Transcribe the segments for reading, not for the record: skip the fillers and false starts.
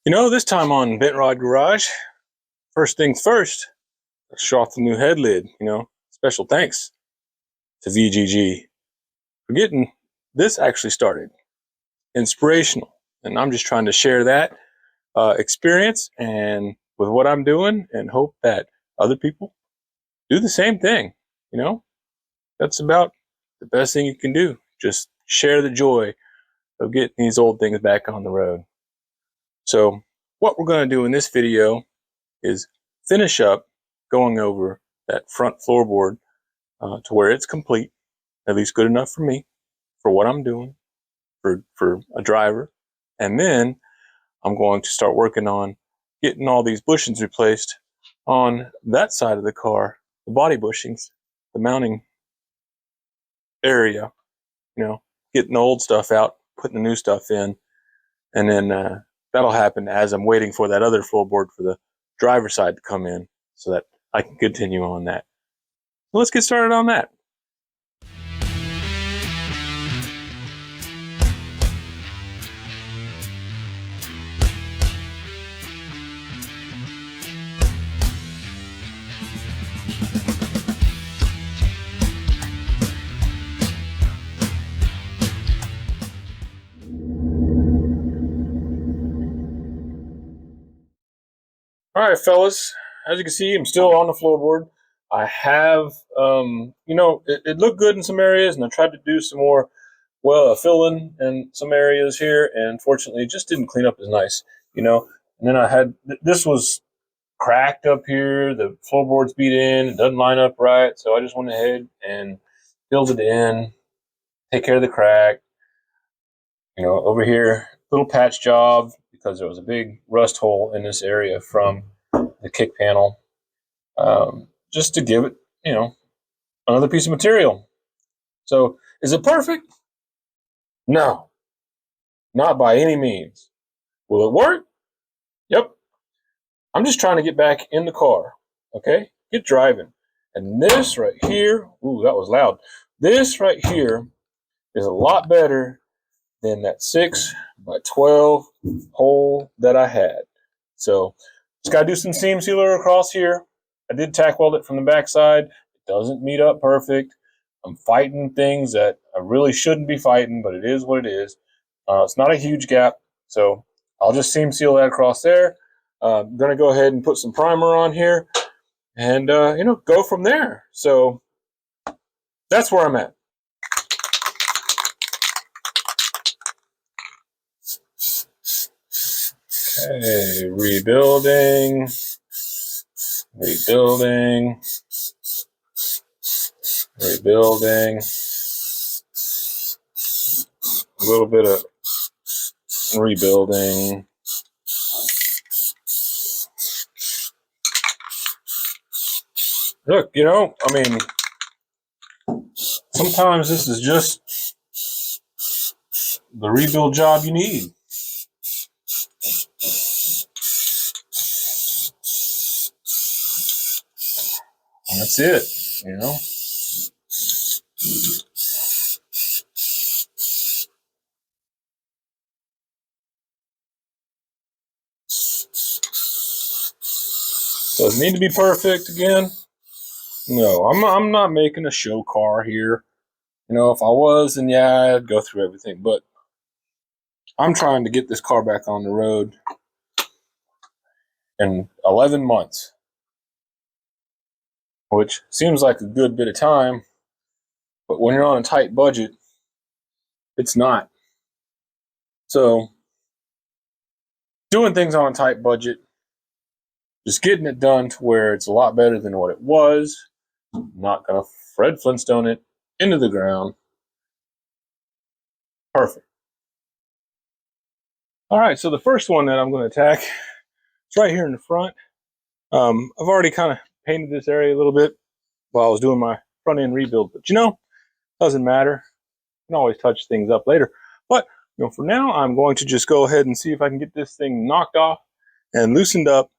This time on Bent Rod Garage, first things first, let's show off the new head lid. Special thanks to VGG for getting this actually started. Inspirational. And I'm just trying to share that experience and with what I'm doing and hope that other people do the same thing. That's about the best thing you can do. Just share the joy of getting these old things back on the road. So what we're going to do in this video is finish up going over that front floorboard to where it's complete, at least good enough for me, for what I'm doing, for a driver. And then I'm going to start working on getting all these bushings replaced on that side of the car, the body bushings, the mounting area, getting the old stuff out, putting the new stuff in, and then that'll happen as I'm waiting for that other floorboard for the driver's side to come in so that I can continue on that. So let's get started on that. All right, fellas, as you can see, I'm still on the floorboard. I have, it looked good in some areas, and I tried to do some more, fill-in in some areas here, and unfortunately, it just didn't clean up as nice, And then I had, this was cracked up here, the floorboard's beat in, it doesn't line up right, so I just went ahead and filled it in, take care of the crack. Over here, little patch job, because there was a big rust hole in this area from the kick panel, just to give it, another piece of material. So is it perfect? No, not by any means. Will it work? Yep. I'm just trying to get back in the car, okay? Get driving. And this right here, ooh, that was loud. This right here is a lot better than that 6x12 hole that I had. So just got to do some seam sealer across here. I did tack weld it from the backside. It doesn't meet up perfect. I'm fighting things that I really shouldn't be fighting, but it is what it is. It's not a huge gap, so I'll just seam seal that across there. I'm going to go ahead and put some primer on here and, go from there. So that's where I'm at. Okay, rebuilding. A little bit of rebuilding. Look, sometimes this is just the rebuild job you need. And that's it, Does it need to be perfect again? No, I'm not making a show car here. If I was, then yeah, I'd go through everything. But I'm trying to get this car back on the road in 11 months, which seems like a good bit of time. But when you're on a tight budget, it's not. So doing things on a tight budget, just getting it done to where it's a lot better than what it was. I'm not going to Fred Flintstone it into the ground. Perfect. All right, so the first one that I'm going to attack is right here in the front. I've already kind of painted this area a little bit while I was doing my front end rebuild, but doesn't matter. You can always touch things up later. But for now, I'm going to just go ahead and see if I can get this thing knocked off and loosened up.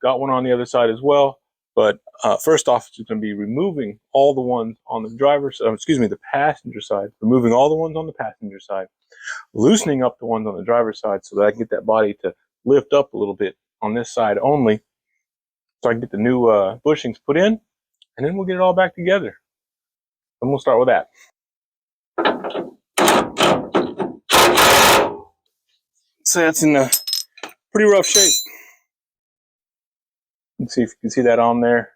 Got one on the other side as well. But first off, it's going to be removing all the ones on the the passenger side, removing all the ones on the passenger side, loosening up the ones on the driver's side so that I can get that body to lift up a little bit on this side only, so I can get the new bushings put in, and then we'll get it all back together. And we'll start with that. So that's in a pretty rough shape. Let's see if you can see that on there.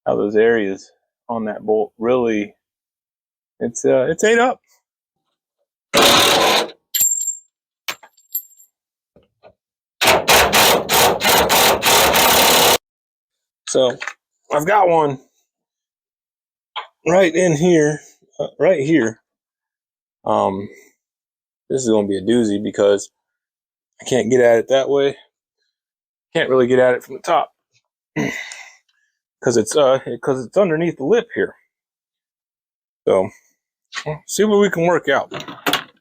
How those areas on that bolt really, it's ate up. So I've got one right in here, right here. This is going to be a doozy because I can't get at it that way. Can't really get at it from the top because it's underneath the lip here. So see what we can work out. Let's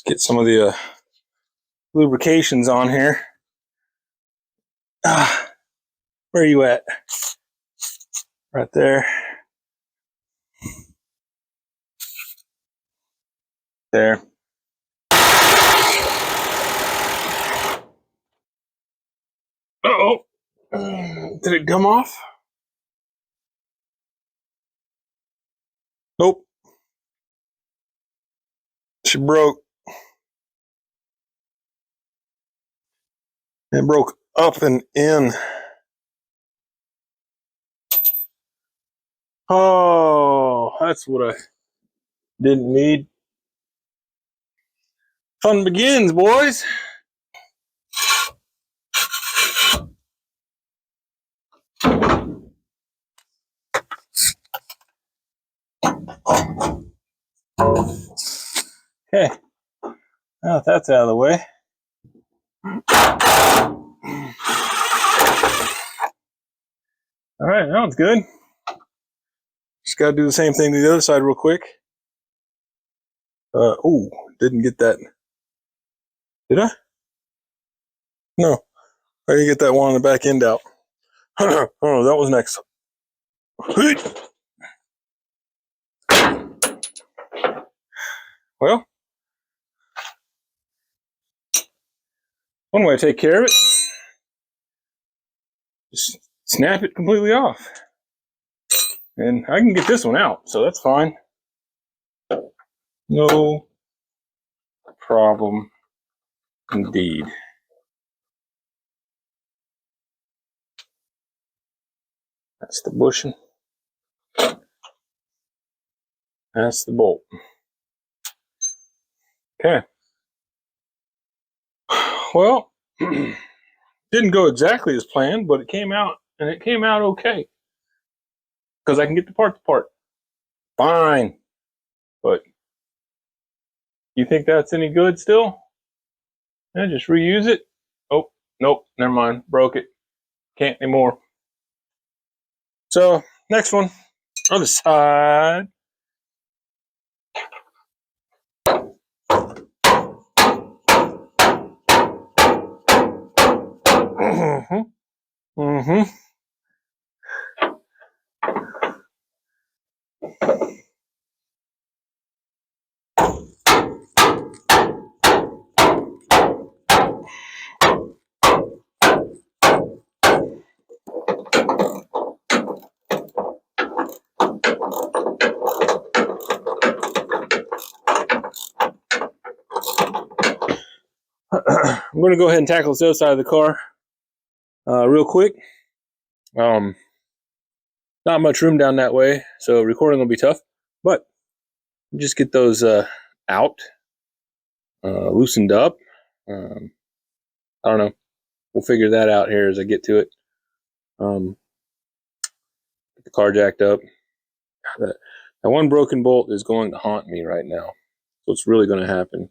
get some of the lubrications on here. Where are you at? Right there. There. Uh-oh. Did it come off? Nope. She broke. It broke up and in. Oh, that's what I didn't need. Fun begins, boys. Okay, now that's out of the way. All right, that one's good. Just got to do the same thing to the other side real quick. Oh, didn't get that. Did I? No, I didn't get that one on the back end out. Oh, that was next. Well, one way to take care of it, just snap it completely off. And I can get this one out, so that's fine. No problem indeed. That's the bushing. That's the bolt. Okay. Well, didn't go exactly as planned, but it came out, and it came out okay. Because I can get the part apart. Fine. But you think that's any good still? Yeah, just reuse it. Oh, nope, never mind. Broke it. Can't anymore. So, next one. Other side. Mm-hmm. Mm-hmm. I'm going to go ahead and tackle this other side of the car real quick. Not much room down that way, so recording will be tough. But just get those out, loosened up. I don't know. We'll figure that out here as I get to it. Get the car jacked up. That one broken bolt is going to haunt me right now. So it's really going to happen.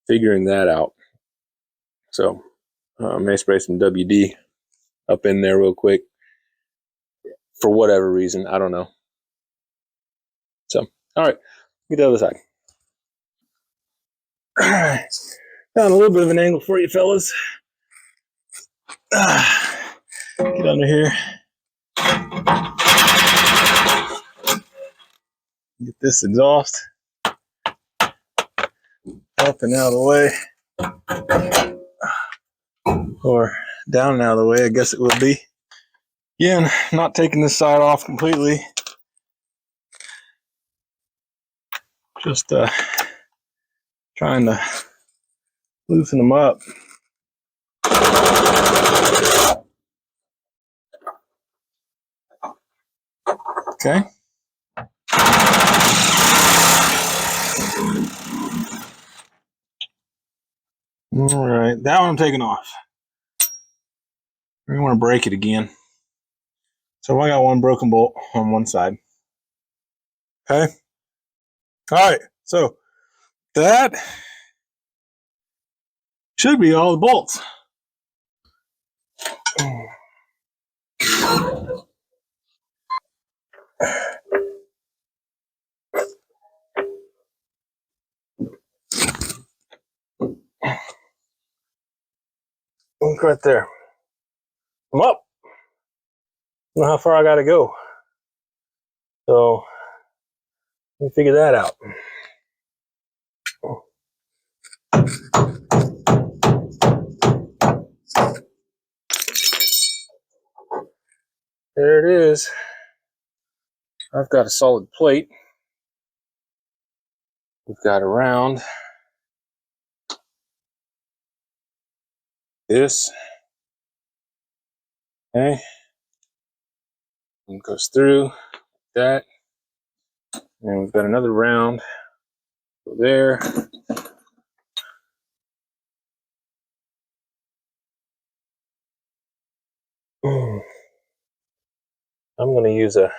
Figuring that out. So I may spray some WD up in there real quick. For whatever reason, I don't know. So, all right, get the other side. All right, down a little bit of an angle for you fellas. Get under here. Get this exhaust up and out of the way, or down and out of the way, I guess it would be. Again, not taking this side off completely, just trying to loosen them up. Okay. All right, that one I'm taking off. I want to break it again. So I got one broken bolt on one side. Okay. All right, so that should be all the bolts. Look right there. I'm up. I don't know how far I got to go. So let me figure that out. There it is. I've got a solid plate. We've got around this. Okay. And goes through that. And we've got another round. Go there. I'm going to use a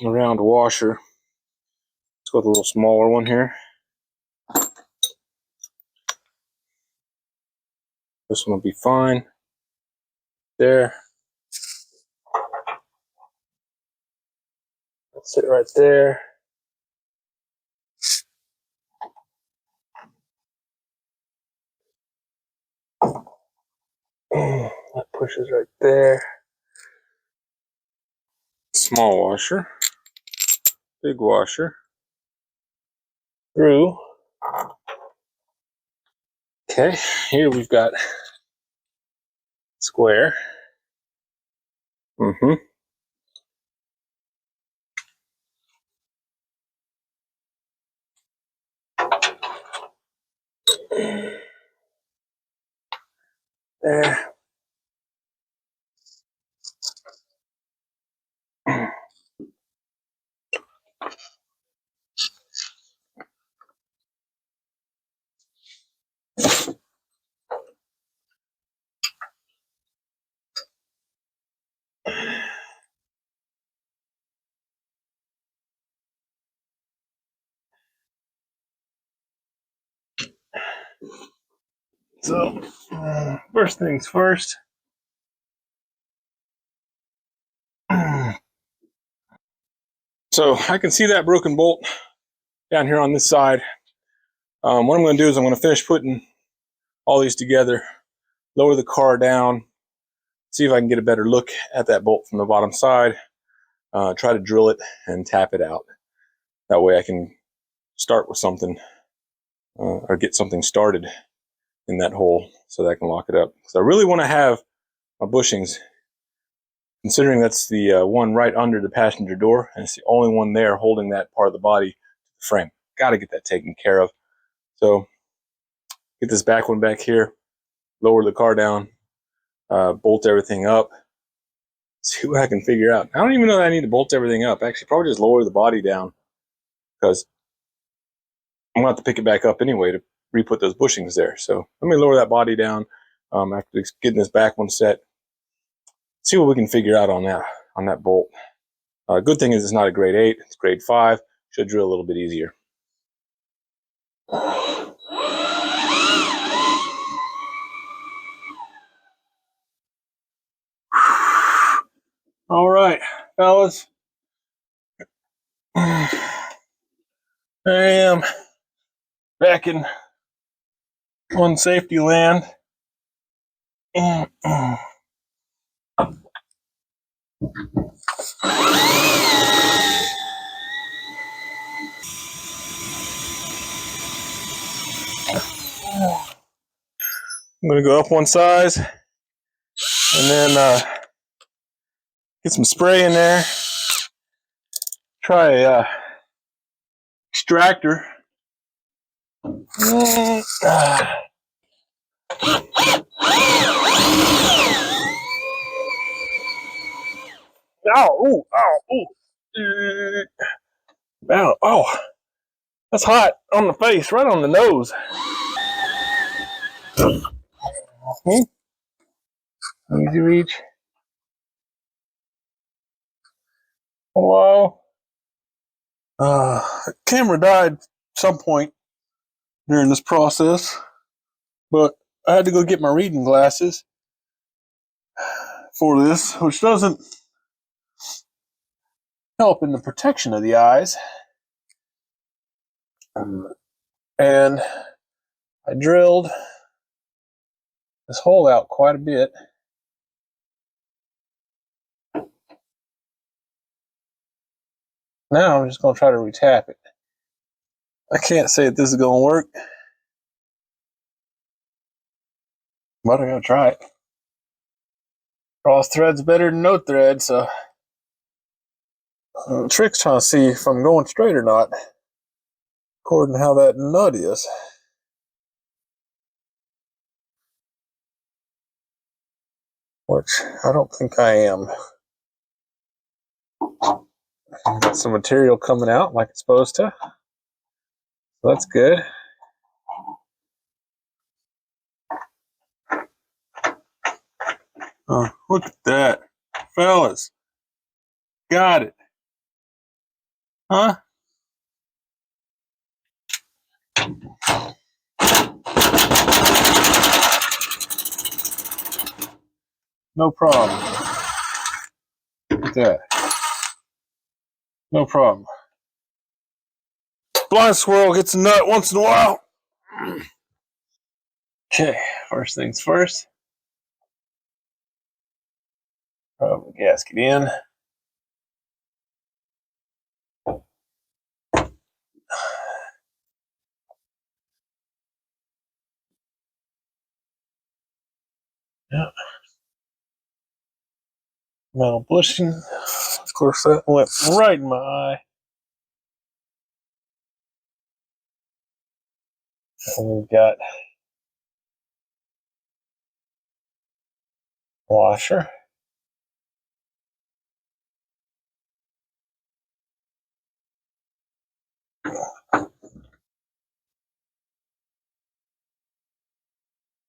round washer. Let's go with a little smaller one here. This one will be fine. There. Let's sit right there. That pushes right there. Small washer. Big washer. Through. Okay, here we've got square. There. So, first things first. So I can see that broken bolt down here on this side. What I'm going to do is I'm going to finish putting all these together, lower the car down, see if I can get a better look at that bolt from the bottom side, try to drill it and tap it out. That way I can start with something or get something started in that hole so that I can lock it up. So I really want to have my bushings, considering that's the one right under the passenger door, and it's the only one there holding that part of the body to the frame. Got to get that taken care of. So get this back one back here, lower the car down, bolt everything up, see what I can figure out. I don't even know that I need to bolt everything up. Actually, probably just lower the body down, because I'm going to have to pick it back up anyway to re-put those bushings there. So let me lower that body down after getting this back one set. See what we can figure out on that bolt. Good thing is it's not a grade 8, it's grade 5. Should drill a little bit easier. All right, fellas. I am back in on safety land. I'm going to go up one size and then get some spray in there. Try a extractor. Ow, ooh, ow, ooh. Ow, oh, that's hot on the face, right on the nose. Easy reach. Hello. The camera died at some point during this process, but I had to go get my reading glasses for this, which doesn't help in the protection of the eyes. And I drilled this hole out quite a bit. Now I'm just going to try to retap it. I can't say that this is going to work, but I'm going to try it. Cross thread's better than no thread, so the trick's trying to see if I'm going straight or not, according to how that nut is. Which I don't think I am. Got some material coming out like it's supposed to. So that's good. Oh, look at that. Fellas. Got it. Huh? No problem. Look at that. No problem. Blind squirrel gets a nut once in a while. Okay, first things first. Rub the gasket in. Yeah. Metal bushing. Of course, that went right in my eye. And we've got washer.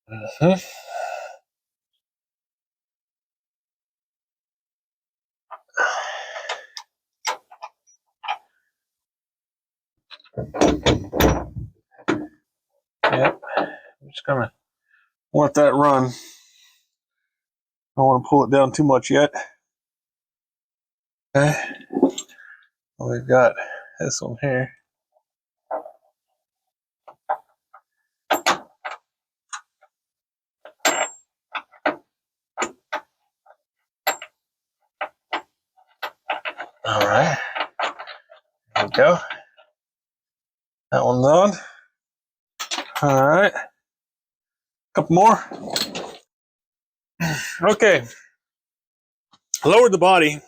Mm-hmm. Yep. I'm just gonna let that run. I don't want to pull it down too much yet. Okay. We've got this one here. All right. There we go. That one's on. All right. Couple more. Okay. I lowered the body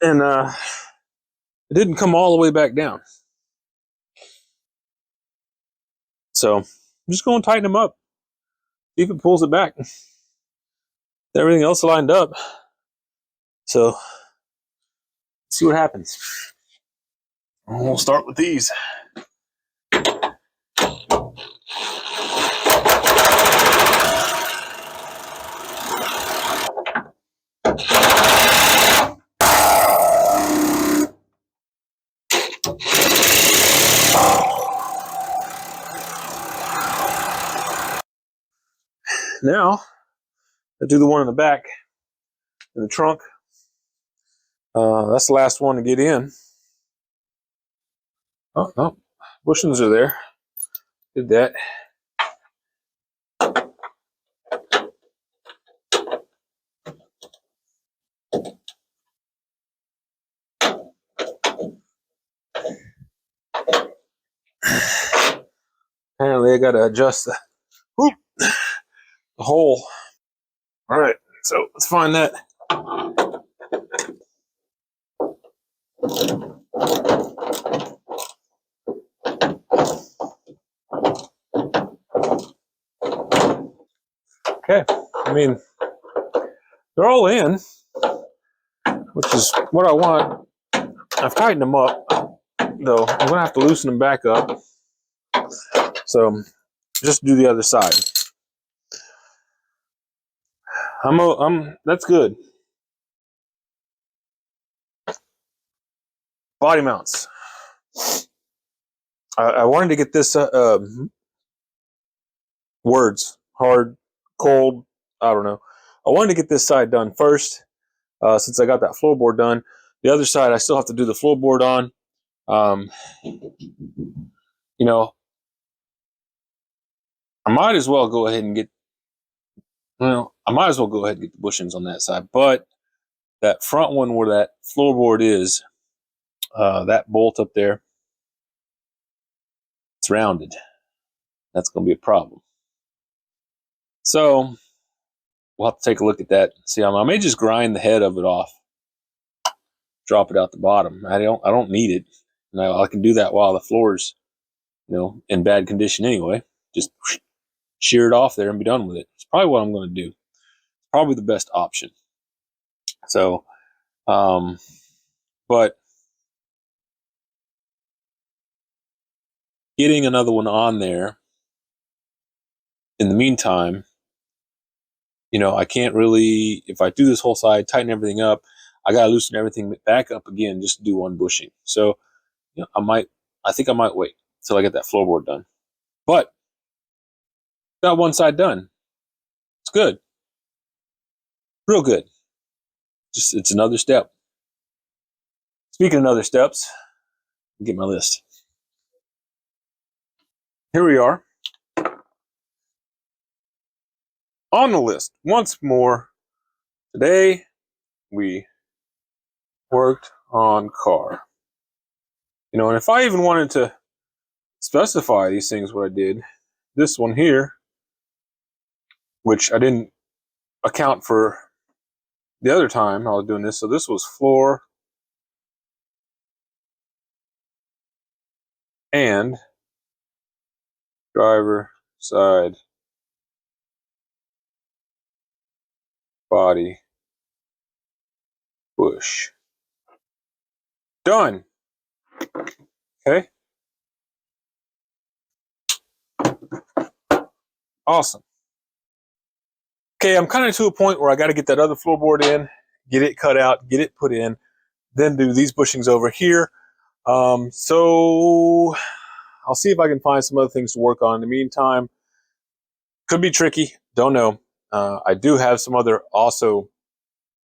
and it didn't come all the way back down. So I'm just going to tighten them up. See if it pulls it back. Everything else lined up. So see what happens. And we'll start with these. Now, I do the one in the back, in the trunk. That's the last one to get in. Oh, no. Bushings are there. Did that. Apparently I gotta adjust the hole. All right, so let's find that. Okay, I mean, they're all in, which is what I want. I've tightened them up, though. I'm gonna have to loosen them back up. So just do the other side. That's good. Body mounts. I wanted to get this words hard, cold. I don't know. I wanted to get this side done first, since I got that floorboard done. The other side, I still have to do the floorboard on. Um, you know, I might as well go ahead and get. Well, I might as well go ahead and get the bushings on that side, but that front one where that floorboard is, that bolt up there, it's rounded. That's going to be a problem. So we'll have to take a look at that. See, I may just grind the head of it off, drop it out the bottom. I don't need it. Now I can do that while the floor's, in bad condition anyway. Just shear it off there and be done with it. It's probably what I'm going to do. It's probably the best option. So, but getting another one on there in the meantime, I can't really, if I do this whole side, tighten everything up, I got to loosen everything back up again just to do one bushing. So, I think I might wait till I get that floorboard done. But got one side done. It's good. Real good. Just, it's another step. Speaking of other steps, I'll get my list. Here we are. On the list, once more, today we worked on car. And if I even wanted to specify these things, what I did, this one here, which I didn't account for the other time I was doing this. So this was floor and driver side body bush. Done. Okay. Awesome. Okay, I'm kind of to a point where I got to get that other floorboard in, get it cut out, get it put in, then do these bushings over here. So I'll see if I can find some other things to work on. In the meantime, could be tricky. Don't know. I do have some other also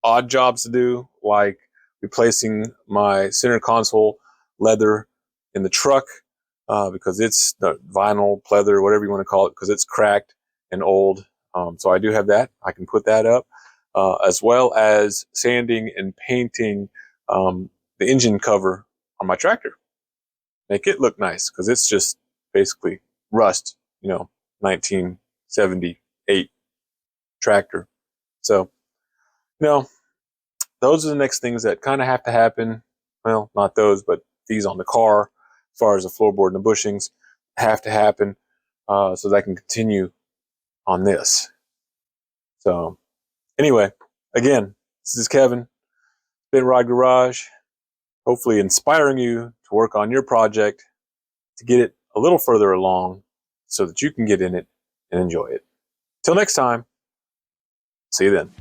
odd jobs to do, like replacing my center console leather in the truck, because it's the vinyl, pleather, whatever you want to call it, because it's cracked and old. So I do have that. I can put that up, as well as sanding and painting the engine cover on my tractor. Make it look nice, because it's just basically rust, 1978 tractor. So, those are the next things that kind of have to happen. Well, not those, but these on the car, as far as the floorboard and the bushings, have to happen, so that I can continue on this. So, anyway, again, this is Kevin, Spin Rod Garage, hopefully inspiring you to work on your project to get it a little further along so that you can get in it and enjoy it. Till next time, see you then.